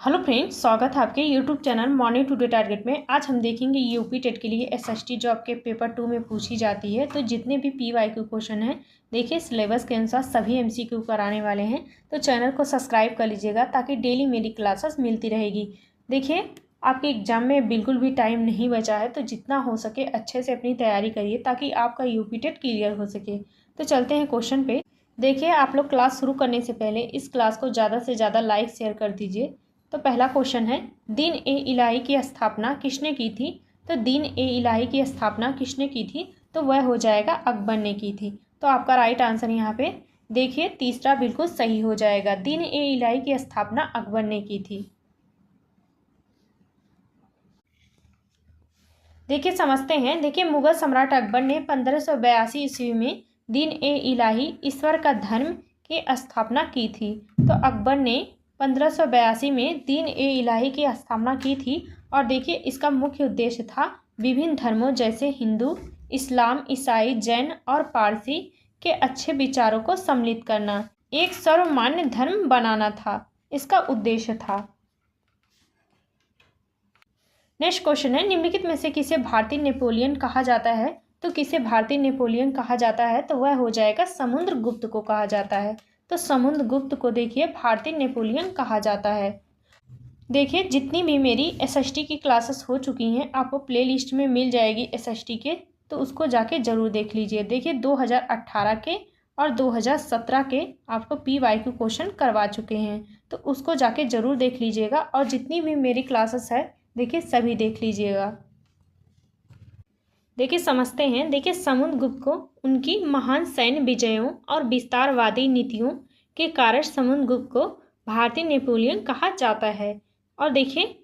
Hello friends, स्वागत है आपके YouTube channel morning today target में। आज हम देखेंगे यूपी टेट के लिए एसएसटी जॉब के पेपर 2 में पूछी जाती है। तो जितने भी पीवाईक्यू क्वेश्चन हैं, देखिए सिलेबस के अनुसार सभी एमसीक्यू कराने वाले हैं। तो चैनल को सब्सक्राइब कर लीजिएगा ताकि डेली मेरी क्लासेस मिलती रहेगी। देखिए, आपके एग्जाम में बिल्कुल भी टाइम नहीं बचा है, तो जितना हो सके अच्छे से अपनी तैयारी करिए ताकि आपका यूपी टेट क्लियर हो सके। तो चलते हैं क्वेश्चन पे। देखिए, आप लोग क्लास शुरू करने से पहले इस क्लास को ज़्यादा से ज़्यादा लाइक शेयर कर दीजिए। तो पहला क्वेश्चन है, दीन ए इलाही की स्थापना किसने की थी? तो दीन ए इलाही की स्थापना किसने की थी? तो वह हो जाएगा अकबर ने की थी। तो आपका राइट आंसर यहाँ पे देखिए तीसरा बिल्कुल सही हो जाएगा। दीन ए इलाही की स्थापना अकबर ने की थी। देखिए समझते हैं। देखिए, मुगल सम्राट अकबर ने 1582 ईस्वी में दीन ए इलाही ईश्वर का धर्म की स्थापना की थी। तो अकबर ने 1582 में दीन ए इलाही की स्थापना की थी। और देखिए, इसका मुख्य उद्देश्य था विभिन्न धर्मों जैसे हिंदू, इस्लाम, ईसाई, जैन और पारसी के अच्छे विचारों को सम्मिलित करना, एक सर्वमान्य धर्म बनाना था इसका उद्देश्य था। नेक्स्ट क्वेश्चन है, निम्नलिखित में से किसे भारतीय नेपोलियन कहा जाता है? तो किसे भारतीय नेपोलियन कहा जाता है? तो वह हो जाएगा समुद्रगुप्त को कहा जाता है। तो समुद्रगुप्त को देखिए भारतीय नेपोलियन कहा जाता है। देखिए, जितनी भी मेरी एसएसटी की क्लासेस हो चुकी हैं आपको प्लेलिस्ट में मिल जाएगी एसएसटी के, तो उसको जाके ज़रूर देख लीजिए। देखिए 2018 के और 2017 के आपको पीवाईक्यू क्वेश्चन करवा चुके हैं, तो उसको जाके ज़रूर देख लीजिएगा। और जितनी भी मेरी क्लासेस है देखिए सभी देख लीजिएगा। देखिए समझते हैं। देखिए, समुद्रगुप्त को उनकी महान सैन्य विजयों और विस्तारवादी नीतियों के कारण समुद्रगुप्त को भारतीय नेपोलियन कहा जाता है। और देखिए,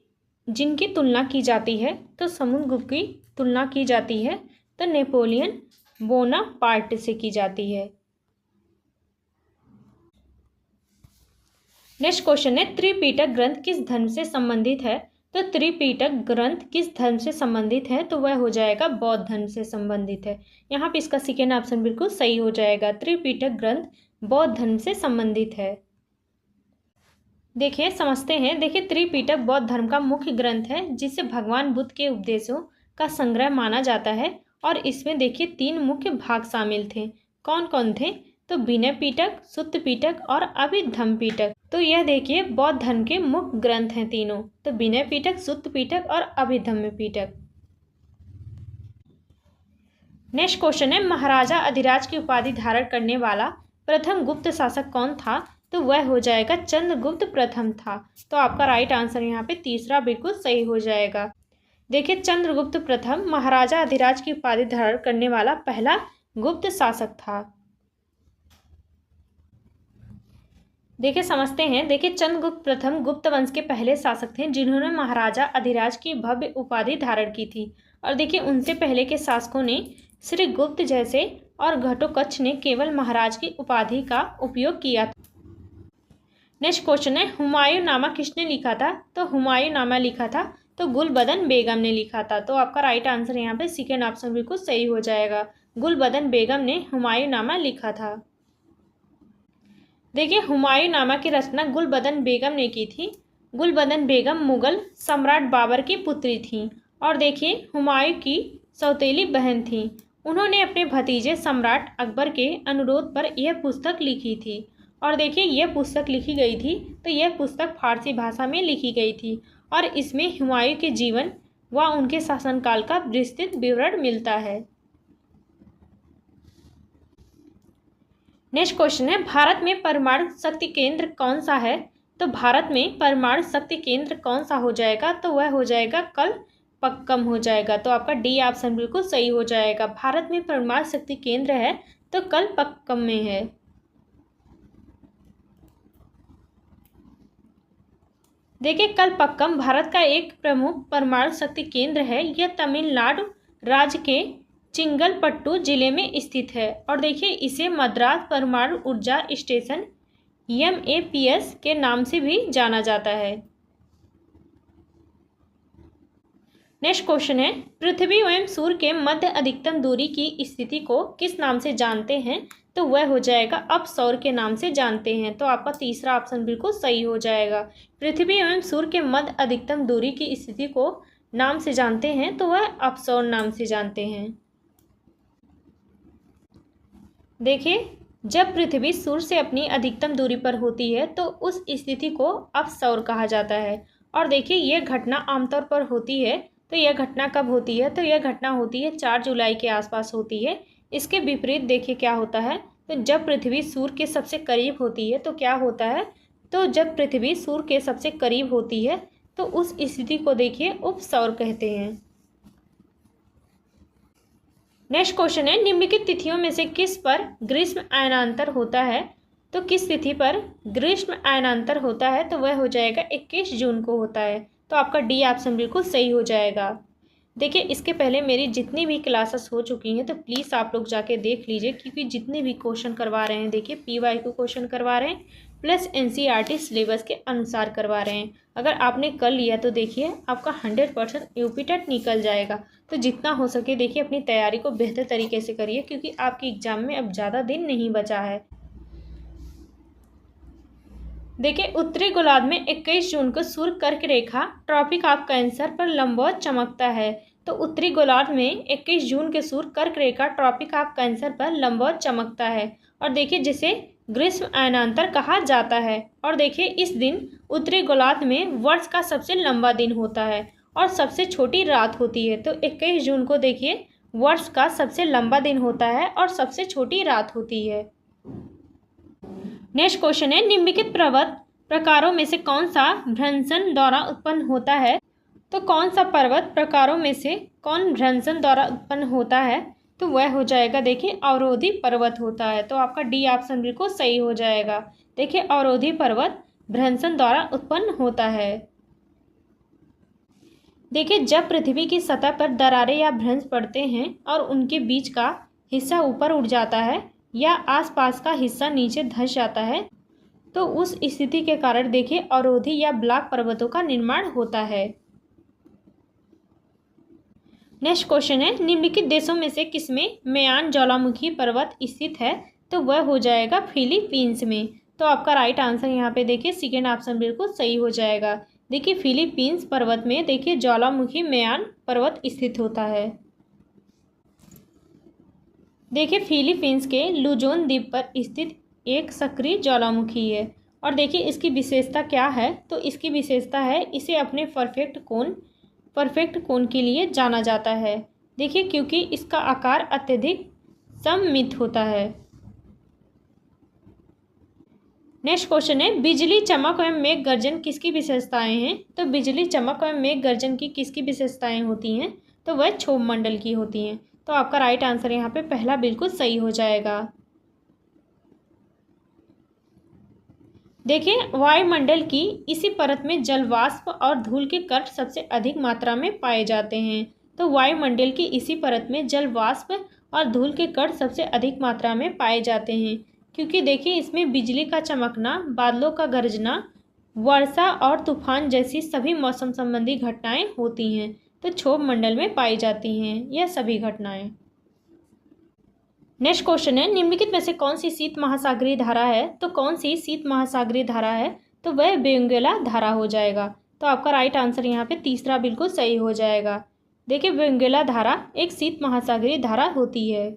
जिनकी तुलना की जाती है तो समुद्रगुप्त की तुलना की जाती है तो नेपोलियन बोनापार्ट से की जाती है। नेक्स्ट क्वेश्चन है, त्रिपिटक ग्रंथ किस धर्म से संबंधित है? तो त्रिपिटक ग्रंथ किस धर्म से संबंधित है? तो वह हो जाएगा बौद्ध धर्म से संबंधित है। यहाँ पे इसका सेकेंड ऑप्शन बिल्कुल सही हो जाएगा। त्रिपिटक ग्रंथ बौद्ध धर्म से संबंधित है। देखिए समझते हैं। देखिए, त्रिपिटक बौद्ध धर्म का मुख्य ग्रंथ है जिसे भगवान बुद्ध के उपदेशों का संग्रह माना जाता है। और इसमें देखिए 3 मुख्य भाग शामिल थे। कौन कौन थे? तो विनय पिटक, सुत्त पिटक और अभिधम्म पिटक। तो यह देखिए बौद्ध धर्म के मुख्य ग्रंथ हैं तीनों। तो विनय पिटक, सुत्त पिटक और अभिधम्म पिटक। नेक्स्ट क्वेश्चन है, महाराजा अधिराज की उपाधि धारण करने वाला प्रथम गुप्त शासक कौन था? तो वह हो जाएगा चंद्रगुप्त प्रथम था। तो आपका राइट आंसर यहाँ पे तीसरा बिल्कुल सही हो जाएगा। देखिए, चंद्रगुप्त प्रथम महाराजा अधिराज की उपाधि धारण करने वाला पहला गुप्त शासक था। देखिए समझते हैं। देखिए, चंद्रगुप्त प्रथम गुप्त वंश के पहले शासक थे जिन्होंने महाराजा अधिराज की भव्य उपाधि धारण की थी। और देखिए, उनसे पहले के शासकों ने श्री गुप्त जैसे और घटोत्कच ने केवल महाराज की उपाधि का उपयोग किया था। नेक्स्ट क्वेश्चन है, हुमायूं नामा किसने लिखा था? तो हुमायूं नामा लिखा था तो गुलबदन बेगम ने लिखा था। तो आपका राइट आंसर यहाँ पे सेकेंड ऑप्शन बिल्कुल सही हो जाएगा। गुलबदन बेगम ने हुमायूं नामा लिखा था। देखिए, हुमायूं नामा की रचना गुलबदन बेगम ने की थी। गुलबदन बेगम मुगल सम्राट बाबर की पुत्री थी और देखिए हुमायूं की सौतेली बहन थी। उन्होंने अपने भतीजे सम्राट अकबर के अनुरोध पर यह पुस्तक लिखी थी। और देखिए, यह पुस्तक लिखी गई थी तो यह पुस्तक फारसी भाषा में लिखी गई थी और इसमें हुमायूं के जीवन व उनके शासनकाल का विस्तृत विवरण मिलता है। नेक्स्ट क्वेश्चन है, भारत में परमाणु शक्ति केंद्र कौन सा है? तो भारत में परमाणु शक्ति केंद्र कौन सा हो जाएगा? तो वह हो जाएगा कलपक्कम हो जाएगा। तो आपका डी ऑप्शन बिल्कुल सही हो जाएगा। भारत में परमाणु शक्ति केंद्र है तो कलपक्कम में है। देखिए, कलपक्कम भारत का एक प्रमुख परमाणु शक्ति केंद्र है। यह तमिलनाडु राज्य के चिंगलपट्टू जिले में स्थित है। और देखिए, इसे मद्रास परमाणु ऊर्जा स्टेशन MAPS के नाम से भी जाना जाता है। नेक्स्ट क्वेश्चन है, पृथ्वी एवं सूर्य के मध्य अधिकतम दूरी की स्थिति को किस नाम से जानते हैं? तो वह हो जाएगा अपसौर के नाम से जानते हैं। तो आपका तीसरा ऑप्शन बिल्कुल सही हो जाएगा। पृथ्वी एवं सूर्य के मध्य अधिकतम दूरी की स्थिति को नाम से जानते हैं, तो वह अपसौर नाम से जानते हैं। देखिए, जब पृथ्वी सूर्य से अपनी अधिकतम दूरी पर होती है तो उस स्थिति को अपसौर कहा जाता है। और देखिए, यह घटना आमतौर पर होती है। तो यह घटना कब होती है? तो यह घटना होती है 4 जुलाई के आसपास होती है। इसके विपरीत देखिए क्या होता है। तो जब पृथ्वी सूर्य के सबसे करीब होती है तो क्या होता है? तो जब पृथ्वी सूर्य के सबसे करीब होती है तो उस स्थिति को देखिए उपसौर कहते हैं। नेक्स्ट क्वेश्चन है, निम्नलिखित तिथियों में से किस पर ग्रीष्म अयनांतर होता है? तो किस तिथि पर ग्रीष्म अयनांतर होता है? तो वह हो जाएगा 21 जून को होता है। तो आपका डी ऑप्शन बिल्कुल सही हो जाएगा। देखिए, इसके पहले मेरी जितनी भी क्लासेस हो चुकी हैं तो प्लीज़ आप लोग जाके देख लीजिए, क्योंकि जितने भी क्वेश्चन करवा रहे हैं देखिए PYQ क्वेश्चन करवा रहे हैं प्लस NCERT सिलेबस के अनुसार करवा रहे हैं। अगर आपने कर लिया तो देखिए आपका 100% यूपी टेट निकल जाएगा। तो जितना हो सके देखिए अपनी तैयारी को बेहतर तरीके से करिए, क्योंकि आपके एग्जाम में अब ज़्यादा दिन नहीं बचा है। देखिए, उत्तरी गोलार्ध में 21 जून को सूर्य कर्क रेखा ट्रॉपिक ऑफ कैंसर पर लंबवत चमकता है। तो उत्तरी गोलार्ध में 21 जून के सूर्य कर्क रेखा ट्रॉपिक ऑफ कैंसर पर लंबवत चमकता है। और देखिए, जिसे ग्रीष्म अयनांतर कहा जाता है। और देखिए, इस दिन उत्तरी गोलार्ध में वर्ष का सबसे लंबा दिन होता है और सबसे छोटी रात होती है। तो 21 जून को देखिए वर्ष का सबसे लंबा दिन होता है और सबसे छोटी रात होती है। नेक्स्ट क्वेश्चन है, निम्नलिखित पर्वत प्रकारों में से कौन सा भ्रंशन द्वारा उत्पन्न होता है? तो कौन सा पर्वत प्रकारों में से कौन भ्रंशन द्वारा उत्पन्न होता है? तो वह हो जाएगा देखिए अवरोधी पर्वत होता है। तो आपका डी ऑप्शन बिल्कुल सही हो जाएगा। देखिए, अवरोधी पर्वत भ्रंशन द्वारा उत्पन्न होता है। देखिए, जब पृथ्वी की सतह पर दरारें या भ्रंश पड़ते हैं और उनके बीच का हिस्सा ऊपर उठ जाता है या आसपास का हिस्सा नीचे धंस जाता है, तो उस स्थिति के कारण देखिए अवरोधी या ब्लॉक पर्वतों का निर्माण होता है। नेक्स्ट क्वेश्चन है, निम्नलिखित देशों में से किसमें मेयान ज्वालामुखी पर्वत स्थित है? तो वह हो जाएगा फिलीपींस में। तो आपका राइट आंसर यहाँ पे देखिए सेकेंड ऑप्शन बिल्कुल सही हो जाएगा। देखिए, फिलीपींस पर्वत में देखिए ज्वालामुखी मेयान पर्वत स्थित होता है। देखिए, फिलीपींस के लुजोन द्वीप पर स्थित एक सक्रिय ज्वालामुखी है। और देखिए इसकी विशेषता क्या है? तो इसकी विशेषता है इसे अपने परफेक्ट कोण के लिए जाना जाता है। देखिए, क्योंकि इसका आकार अत्यधिक सममित होता है। नेक्स्ट क्वेश्चन है, बिजली चमक एवं मेघ गर्जन किसकी विशेषताएं हैं? तो बिजली चमक एवं मेघ गर्जन की किसकी विशेषताएं होती हैं? तो वह क्षोभ मंडल की होती हैं। तो आपका राइट आंसर यहाँ पे पहला बिल्कुल सही हो जाएगा। देखिए, वायुमंडल की इसी परत में जलवाष्प और धूल के कण सबसे अधिक मात्रा में पाए जाते हैं। तो वायुमंडल की इसी परत में जलवाष्प और धूल के कण सबसे अधिक मात्रा में पाए जाते हैं, क्योंकि देखिए इसमें बिजली का चमकना, बादलों का गरजना, वर्षा और तूफान जैसी सभी मौसम संबंधी घटनाएं होती हैं। तो क्षोभ मंडल में पाई जाती हैं यह सभी घटनाएं। नेक्स्ट क्वेश्चन है, निम्नलिखित में से कौन सी शीत महासागरीय धारा है? तो कौन सी शीत महासागरीय धारा है? तो वह वेंगुएला धारा हो जाएगा। तो आपका राइट आंसर यहाँ पे तीसरा बिल्कुल सही हो जाएगा। देखिए, वेंगुएला धारा एक शीत महासागरीय धारा होती है।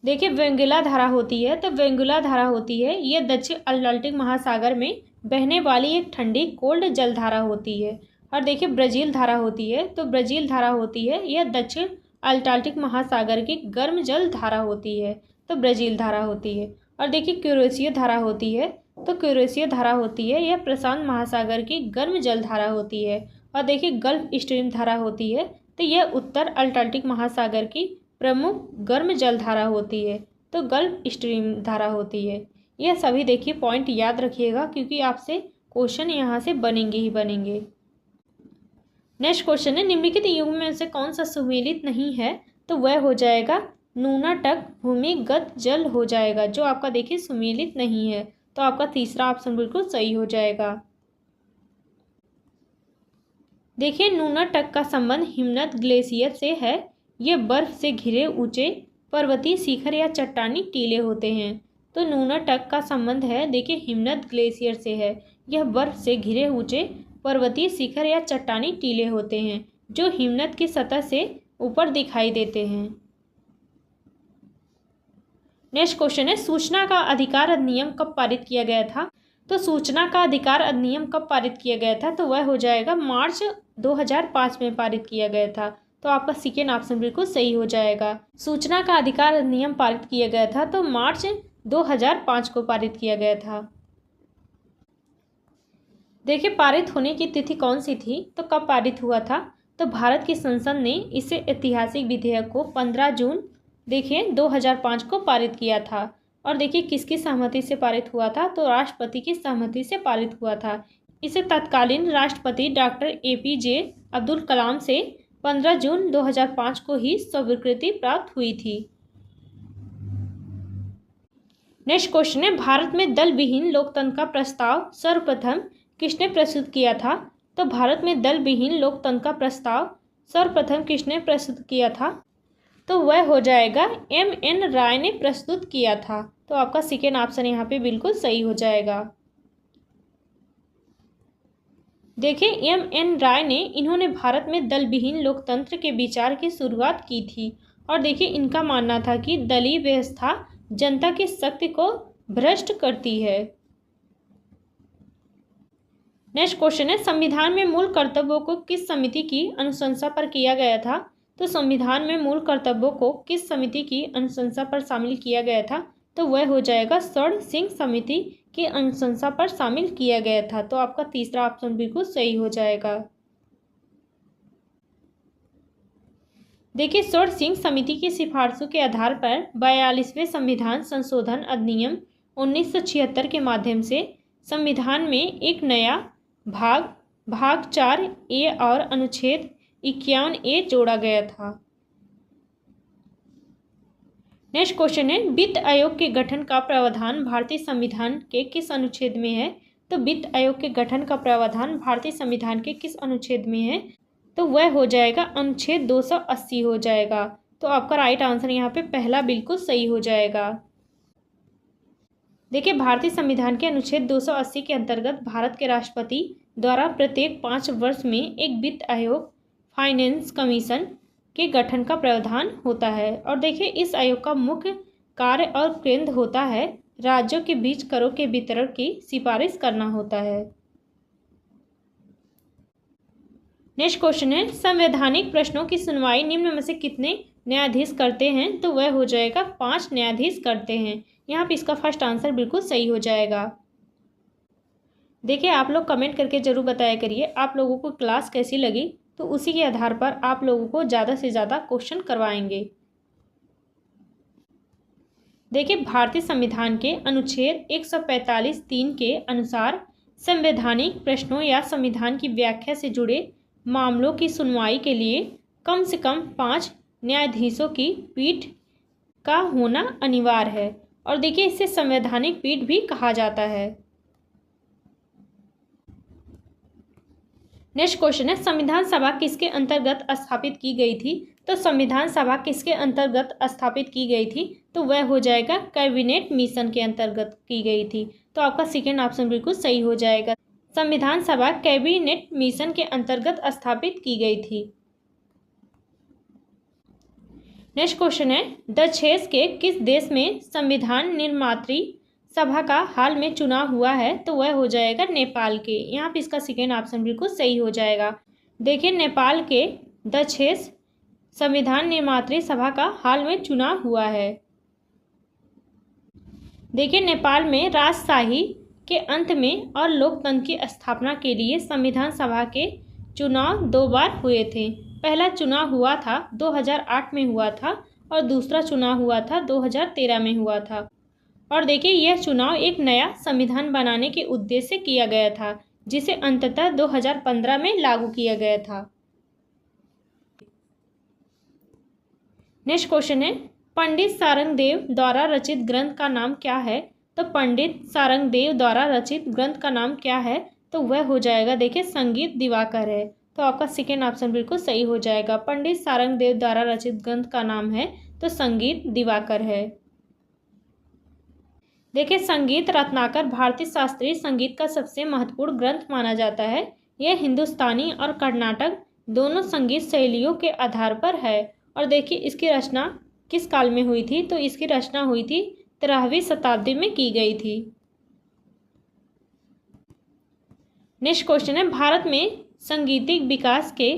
देखिए, वेंगुएला धारा होती है तो वेंगुएला धारा होती है यह दक्षिण अटलांटिक महासागर में बहने वाली एक ठंडी कोल्ड जल धारा होती है। और देखिए, ब्राज़ील धारा होती है तो ब्राज़ील धारा होती है यह दक्षिण अटलांटिक महासागर की गर्म जल धारा होती है। तो ब्राज़ील धारा होती है। और देखिए, क्यूरेशिया धारा होती है तो क्यूरेशिया धारा होती है यह प्रशांत महासागर की गर्म जल धारा होती है। और देखिए, गल्फ स्ट्रीम धारा होती है तो यह उत्तर अटलांटिक महासागर की प्रमुख गर्म जल धारा होती है। तो गल्फ स्ट्रीम धारा होती है। यह सभी देखिए पॉइंट याद रखिएगा, क्योंकि आपसे क्वेश्चन यहाँ से बनेंगे ही बनेंगे। नेक्स्ट क्वेश्चन है, निम्नलिखित युग में से कौन सा सुमेलित नहीं है? तो वह हो जाएगा न्यूनाटक भूमिगत जल हो जाएगा, जो आपका देखिए सुमेलित नहीं है। तो आपका तीसरा ऑप्शन बिल्कुल सही हो जाएगा। देखिए, न्यूनाटक का संबंध हिमनद ग्लेशियर से है। यह बर्फ से घिरे ऊंचे पर्वतीय शिखर या चट्टानी टीले होते हैं। तो नूनाटक का संबंध है देखिए हिमनद ग्लेशियर से है। यह बर्फ से घिरे ऊंचे पर्वतीय शिखर या चट्टानी टीले होते हैं जो हिमनद की सतह से ऊपर दिखाई देते हैं। नेक्स्ट क्वेश्चन है, सूचना का अधिकार अधिनियम कब पारित किया गया था? तो सूचना का अधिकार अधिनियम कब पारित किया गया था? तो वह हो जाएगा मार्च 2005 में पारित किया गया था। तो आपका सेकेंड ऑप्शन बिल्कुल सही हो जाएगा। सूचना का अधिकार अधिनियम पारित किया गया था तो मार्च 2005 को पारित किया गया था। देखिए पारित होने की तिथि कौन सी थी? तो कब पारित हुआ था? तो भारत की संसद ने इसे ऐतिहासिक विधेयक को 15 जून देखिए 2005 को पारित किया था। और देखिए किसकी सहमति से पारित हुआ था? तो राष्ट्रपति की सहमति से पारित हुआ था। इसे तत्कालीन राष्ट्रपति डॉक्टर APJ अब्दुल कलाम से 15 जून 2005 को ही स्वीकृति प्राप्त हुई थी। नेक्स्ट क्वेश्चन है, भारत में दल विहीन लोकतंत्र का प्रस्ताव सर्वप्रथम किसने प्रस्तुत किया था? तो भारत में दल विहीन लोकतंत्र का प्रस्ताव सर्वप्रथम किसने प्रस्तुत किया था? तो वह हो जाएगा MN राय ने प्रस्तुत किया था। तो आपका सेकेंड ऑप्शन यहाँ पे बिल्कुल सही हो जाएगा। देखिए MN राय ने इन्होंने भारत में दल विहीन लोकतंत्र के विचार की शुरुआत की थी। और देखिए इनका मानना था कि दलीय व्यवस्था जनता की शक्ति को भ्रष्ट करती है। नेक्स्ट क्वेश्चन है, संविधान में मूल कर्तव्यों को किस समिति की अनुशंसा पर किया गया था? तो संविधान में मूल कर्तव्यों को किस समिति की अनुशंसा पर शामिल किया गया था? तो वह हो जाएगा स्वर्ण सिंह समिति की अनुशंसा पर शामिल किया गया था। तो आपका तीसरा ऑप्शन बिल्कुल सही हो जाएगा। देखिए स्वर्ण सिंह समिति की सिफारिशों के आधार पर 42वें संविधान संशोधन अधिनियम 1976 के माध्यम से संविधान में एक नया भाग 4A और अनुच्छेद 51A जोड़ा गया था। नेक्स्ट क्वेश्चन है, वित्त आयोग के गठन का प्रावधान भारतीय संविधान के किस अनुच्छेद में है? तो वित्त आयोग के गठन का प्रावधान भारतीय संविधान के किस अनुच्छेद में है? तो वह हो जाएगा अनुच्छेद 280 हो जाएगा। तो आपका राइट आंसर यहाँ पे पहला बिल्कुल सही हो जाएगा। देखिए भारतीय संविधान के अनुच्छेद 280 के अंतर्गत भारत के राष्ट्रपति द्वारा प्रत्येक 5 वर्ष में एक वित्त आयोग फाइनेंस कमीशन के गठन का प्रावधान होता है। और देखिए इस आयोग का मुख्य कार्य और केंद्र होता है राज्यों के बीच करों के वितरण की सिफारिश करना होता है। नेक्स्ट क्वेश्चन है, संवैधानिक प्रश्नों की सुनवाई निम्न में से कितने न्यायाधीश करते हैं? तो वह हो जाएगा 5 न्यायाधीश करते हैं। यहाँ पे इसका फर्स्ट आंसर बिल्कुल सही हो जाएगा। देखिए आप लोग कमेंट करके जरूर बताया करिए आप लोगों को क्लास कैसी लगी, तो उसी के आधार पर आप लोगों को ज़्यादा से ज़्यादा क्वेश्चन करवाएंगे। देखिए भारतीय संविधान के अनुच्छेद 145(3) के अनुसार संवैधानिक प्रश्नों या संविधान की व्याख्या से जुड़े मामलों की सुनवाई के लिए कम से कम 5 न्यायाधीशों की पीठ का होना अनिवार्य है। और देखिए इसे संवैधानिक पीठ भी कहा जाता है। नेक्स्ट क्वेश्चन है, संविधान सभा किसके अंतर्गत स्थापित की गई थी? तो संविधान सभा किसके अंतर्गत स्थापित की गई थी? तो वह हो जाएगा कैबिनेट मिशन के अंतर्गत की गई थी। तो आपका सेकेंड ऑप्शन बिल्कुल सही हो जाएगा। संविधान सभा कैबिनेट मिशन के अंतर्गत स्थापित की गई थी। नेक्स्ट क्वेश्चन है, डचेस के किस देश में संविधान निर्मात्री सभा का हाल में चुनाव हुआ है? तो वह हो जाएगा नेपाल के। यहाँ पे इसका सेकेंड ऑप्शन बिल्कुल सही हो जाएगा। देखिए नेपाल के डचेस संविधान निर्मात्री सभा का हाल में चुनाव हुआ है। देखिए नेपाल में राजशाही के अंत में और लोकतंत्र की स्थापना के लिए संविधान सभा के चुनाव 2 बार हुए थे। पहला चुनाव हुआ था 2008 में हुआ था और दूसरा चुनाव हुआ था 2013 में हुआ था। और देखिए यह चुनाव एक नया संविधान बनाने के उद्देश्य से किया गया था जिसे अंततः 2015 में लागू किया गया था। नेक्स्ट क्वेश्चन है, पंडित सारंगदेव द्वारा रचित ग्रंथ का नाम क्या है? तो पंडित सारंगदेव द्वारा रचित ग्रंथ का नाम क्या है? तो वह हो जाएगा देखिए संगीत दिवाकर है। तो आपका सेकेंड ऑप्शन बिल्कुल सही हो जाएगा। पंडित सारंगदेव द्वारा रचित ग्रंथ का नाम है तो संगीत दिवाकर है। देखिए संगीत रत्नाकर भारतीय शास्त्रीय संगीत का सबसे महत्वपूर्ण ग्रंथ माना जाता है। यह हिंदुस्तानी और कर्नाटक दोनों संगीत शैलियों के आधार पर है। और देखिए इसकी रचना किस काल में हुई थी, तो इसकी रचना हुई थी 13वीं शताब्दी में की गई थी। नेक्स्ट क्वेश्चन है, भारत में सांगीतिक विकास के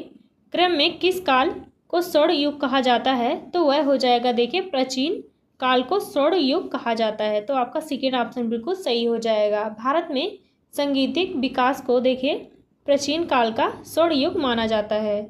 क्रम में किस काल को स्वर्ण युग कहा जाता है, तो वह हो जाएगा देखिए प्राचीन काल को स्वर्ण युग कहा जाता है। तो आपका सेकेंड ऑप्शन बिल्कुल सही हो जाएगा। भारत में सांगीतिक विकास को देखिए प्राचीन काल का स्वर्ण युग माना जाता है।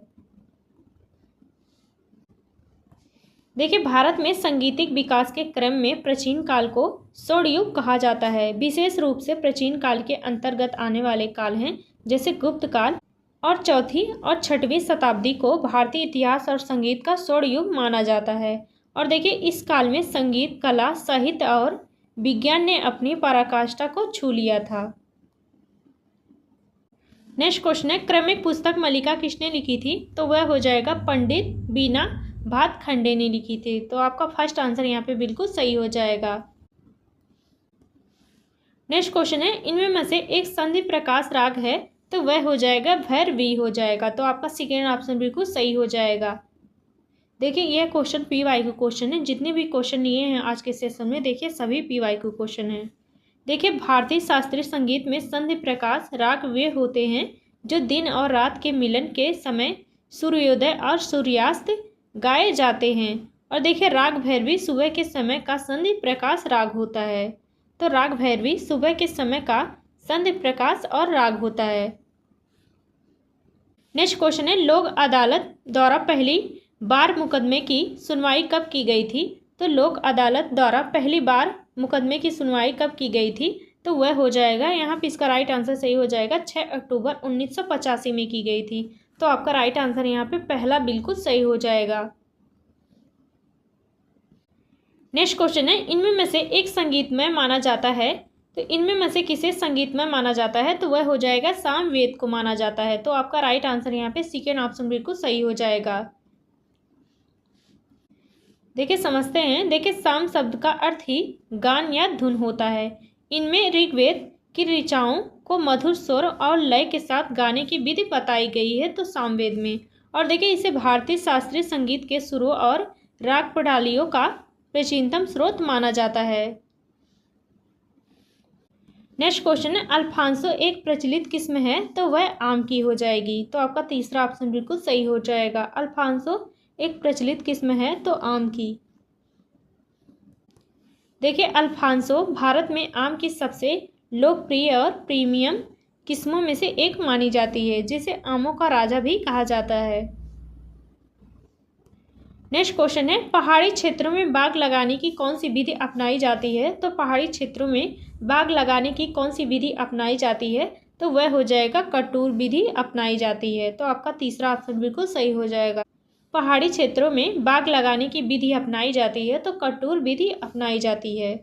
देखिए भारत में सांगीतिक विकास के क्रम में प्राचीन काल को स्वर्ण युग कहा जाता है। विशेष रूप से प्राचीन काल के अंतर्गत आने वाले काल हैं जैसे गुप्त काल और चौथी और छठवीं शताब्दी को भारतीय इतिहास और संगीत का स्वर्ण युग माना जाता है। और देखिए इस काल में संगीत, कला, साहित्य और विज्ञान ने अपनी पराकाष्ठा को छू लिया था। नेक्स्ट क्वेश्चन है, क्रमिक पुस्तक मालिका किसने लिखी थी, तो वह हो जाएगा पंडित बीना भातखंडे ने लिखी थी। तो आपका फर्स्ट आंसर यहाँ पे बिल्कुल सही हो जाएगा। नेक्स्ट क्वेश्चन है, इनमें में से एक संधि प्रकाश राग है, तो वह हो जाएगा भैरवी हो जाएगा। तो आपका सेकेंड ऑप्शन बिल्कुल सही हो जाएगा। देखिए यह क्वेश्चन PYQ क्वेश्चन है। जितने भी क्वेश्चन लिए हैं आज के सेशन में देखिए सभी PYQ क्वेश्चन हैं। देखिए भारतीय शास्त्रीय संगीत में संधि प्रकाश राग वे होते हैं जो दिन और रात के मिलन के समय सूर्योदय और सूर्यास्त गाए जाते हैं। और देखिए राग भैरवी सुबह के समय का संधि प्रकाश राग होता है। तो राग भैरवी सुबह के समय का संधि प्रकाश और राग होता है। नेक्स्ट क्वेश्चन है, लोक अदालत द्वारा पहली बार मुकदमे की सुनवाई कब की गई थी, तो लोक अदालत द्वारा पहली बार मुकदमे की सुनवाई कब की गई थी, तो वह हो जाएगा यहाँ पे इसका राइट आंसर सही हो जाएगा 6 अक्टूबर 1985 में की गई थी। तो आपका राइट आंसर यहाँ पे पहला बिल्कुल सही हो जाएगा। नेक्स्ट क्वेश्चन है, इनमें में से एक संगीतमय माना जाता है, तो इनमें में से किसे संगीतमय माना जाता है, तो वह हो जाएगा सामवेद को माना जाता है। तो आपका राइट आंसर यहाँ पे सेकेंड ऑप्शन बिल्कुल सही हो जाएगा। देखिए समझते हैं। देखिए साम शब्द का अर्थ ही गान या धुन होता है। इनमें ऋग्वेद की ऋचाओं को मधुर स्वर और लय के साथ गाने की विधि बताई गई है, तो सामवेद में। और देखिए इसे भारतीय शास्त्रीय संगीत के सुरों और राग प्रणालियों का प्राचीनतम स्रोत माना जाता है। नेक्स्ट क्वेश्चन है, अल्फांसो एक प्रचलित किस्म है, तो वह आम की हो जाएगी। तो आपका तीसरा ऑप्शन बिल्कुल सही हो जाएगा। अल्फांसो एक प्रचलित किस्म है, तो आम की। देखिए अल्फांसो भारत में आम की सबसे लोकप्रिय और प्रीमियम किस्मों में से एक मानी जाती है, जिसे आमों का राजा भी कहा जाता है। नेक्स्ट क्वेश्चन है, पहाड़ी क्षेत्रों में बाग लगाने की कौन सी विधि अपनाई जाती है, तो पहाड़ी क्षेत्रों में बाग लगाने की कौन सी विधि अपनाई जाती है, तो वह हो जाएगा कटूर विधि अपनाई जाती है। तो आपका तीसरा ऑप्शन बिल्कुल सही हो जाएगा। पहाड़ी क्षेत्रों में बाग लगाने की विधि अपनाई जाती है, तो कटूर विधि अपनाई जाती है।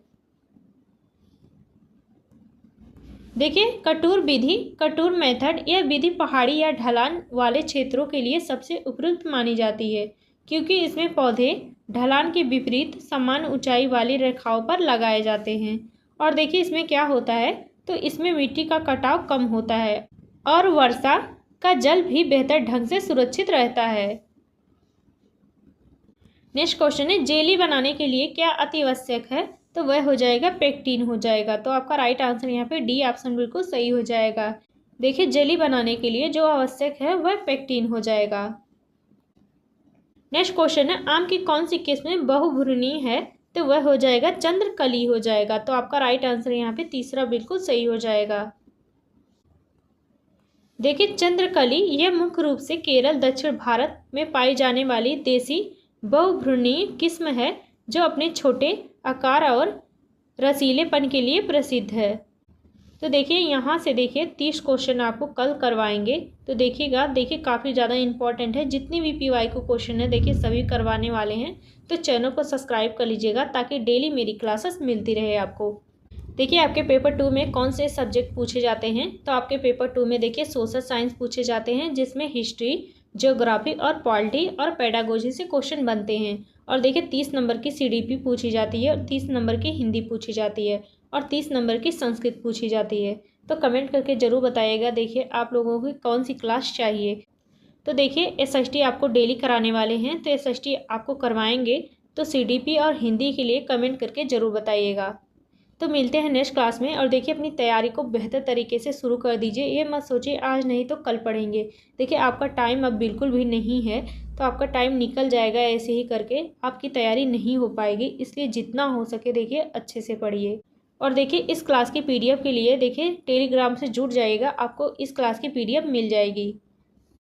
देखिए कटूर विधि, कटूर मेथड, यह विधि पहाड़ी या ढलान वाले क्षेत्रों के लिए सबसे उपयुक्त मानी जाती है, क्योंकि इसमें पौधे ढलान के विपरीत समान ऊंचाई वाली रेखाओं पर लगाए जाते हैं। और देखिए इसमें क्या होता है, तो इसमें मिट्टी का कटाव कम होता है और वर्षा का जल भी बेहतर ढंग से सुरक्षित रहता है। नेक्स्ट क्वेश्चन है, जेली बनाने के लिए क्या अति आवश्यक है, तो वह हो जाएगा पेक्टिन हो जाएगा। तो आपका राइट आंसर यहाँ पे डी ऑप्शन बिल्कुल सही हो जाएगा। देखिए जेली बनाने के लिए जो आवश्यक है वह पेक्टिन हो जाएगा। नेक्स्ट क्वेश्चन है, आम की कौन सी किस्म बहुभुर्णीय है, तो वह हो जाएगा चंद्रकली हो जाएगा। तो आपका राइट आंसर यहाँ पे तीसरा बिल्कुल सही हो जाएगा। देखिए चंद्रकली यह मुख्य रूप से केरल, दक्षिण भारत में पाई जाने वाली देसी बहुभ्रूणीय किस्म है, जो अपने छोटे आकार और रसीलेपन के लिए प्रसिद्ध है। तो देखिए यहाँ से देखिए 30 क्वेश्चन आपको कल करवाएंगे, तो देखिएगा। देखिए काफ़ी ज़्यादा इंपॉर्टेंट है। जितनी भी PYQ क्वेश्चन है देखिए सभी करवाने वाले हैं, तो चैनल को सब्सक्राइब कर लीजिएगा ताकि डेली मेरी क्लासेस मिलती रहे आपको। देखिए आपके पेपर 2 में कौन से सब्जेक्ट पूछे जाते हैं, तो आपके पेपर 2 में देखिए सोशल साइंस पूछे जाते हैं, जिसमें हिस्ट्री, ज्योग्राफी और पॉलिटी और पेडागोजी से क्वेश्चन बनते हैं। और देखिए 30 नंबर की CDP पूछी जाती है और 30 नंबर की हिंदी पूछी जाती है और 30 नंबर की संस्कृत पूछी जाती है। तो कमेंट करके ज़रूर बताइएगा देखिए आप लोगों को कौन सी क्लास चाहिए। तो देखिए SST आपको डेली कराने वाले हैं, तो SST आपको करवाएंगे तो CDP और हिंदी के लिए कमेंट करके ज़रूर बताइएगा। तो मिलते हैं नेक्स्ट क्लास में। और देखिए अपनी तैयारी को बेहतर तरीके से शुरू कर दीजिए, ये मत सोचिए आज नहीं तो कल पढ़ेंगे। देखिए आपका टाइम अब बिल्कुल भी नहीं है, तो आपका टाइम निकल जाएगा, ऐसे ही करके आपकी तैयारी नहीं हो पाएगी। इसलिए जितना हो सके देखिए अच्छे से पढ़िए। और देखिए इस क्लास की PDF के लिए देखिए टेलीग्राम से जुड़ जाइएगा, आपको इस क्लास की PDF मिल जाएगी।